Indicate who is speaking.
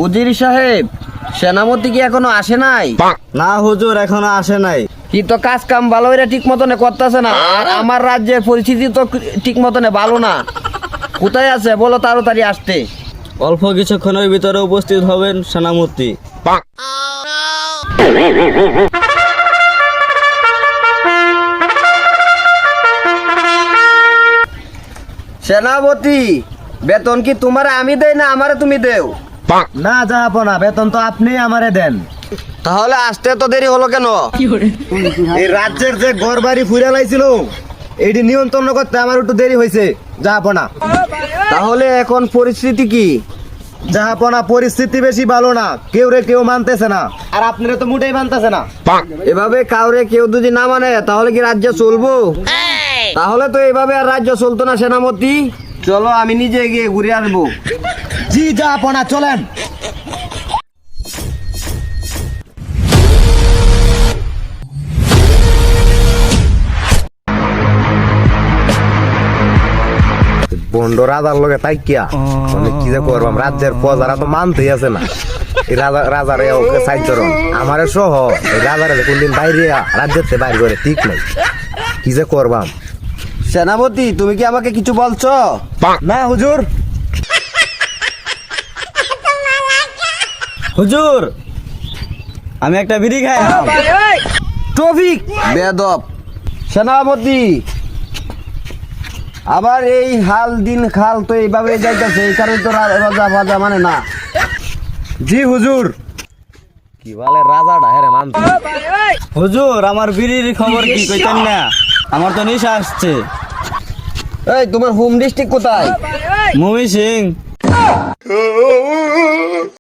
Speaker 1: উজির সাহেব, সেনাপতি কি এখনো আসে নাই?
Speaker 2: না হুজুর, এখনো আসে নাই।
Speaker 1: কি তো কাজ কাম ভালো করে ঠিক মতনে করতেছে না, আর আমার রাজ্যের পরিস্থিতি তো ঠিক মতনে ভালো না। কোথায় আছে বলো তাড়াতাড়ি আসতে।
Speaker 2: অল্প কিছুক্ষণের ভিতরে উপস্থিত হবেন সেনাপতি।
Speaker 1: সেনাপতি, বেতন কি তোমার আমি দেই না আমারে তুমি দেও?
Speaker 2: না যাবো না, বেতন তো আপনি আমারে দেন।
Speaker 1: তাহলে আসতে তো দেরি হলো কেন?
Speaker 2: এই রাজ্যের যে ঘর বাড়ি ফুরে লাইছিল, এইটি নিয়ন্ত্রণ করতে আমার একটু দেরি হয়েছে। যাবো না।
Speaker 1: তাহলে এখন পরিস্থিতি কি?
Speaker 2: যাবো না, পরিস্থিতি বেশি ভালো না, কেউ রে কেউ মানতেছে না, আর আপনারা তো মোটেই মানতেছে না।
Speaker 1: এভাবে কাউরে কেউ যদি না মানে তাহলে কি রাজ্য চলবো? তাহলে তো এভাবে আর রাজ্য চলতো না সেনাপতি। চলো আমি নিজে গিয়ে ঘুরে আসবো।
Speaker 2: জি যাবো না, চলেন।
Speaker 3: বন্ড রাজার লগে তাই কিয়া কি যে করবাম, রাজ্যের প্রজারা তো মানতেই আছে না। এই রাজার সাইজরণ আমার সহ এই রাজারে কোনদিন বাইরে রাজ্যের বাইরে করে ঠিক নাই। কি যে করবাম।
Speaker 1: সেনাপতি, তুমি কি আমাকে কিছু বলছো?
Speaker 2: না হুজুর। হুজুর, আমি একটা বিড়ি খাই।
Speaker 1: টফিক বেদব। সেনাপতি, আবার এই হাল দিন খাল তো এইভাবে যাইতেছে, এই কারণে তো রাজা ফাজা মানে না।
Speaker 2: জি হুজুর।
Speaker 3: কি বলে রাজাটা হেরে মানতে।
Speaker 2: হুজুর, আমার বিড়ির খবর কি কইতেন না? আমার তো নেশা আসছে।
Speaker 1: এই তোমার হোম ডিস্ট্রিক্ট কোথায়?
Speaker 2: মমি সিং।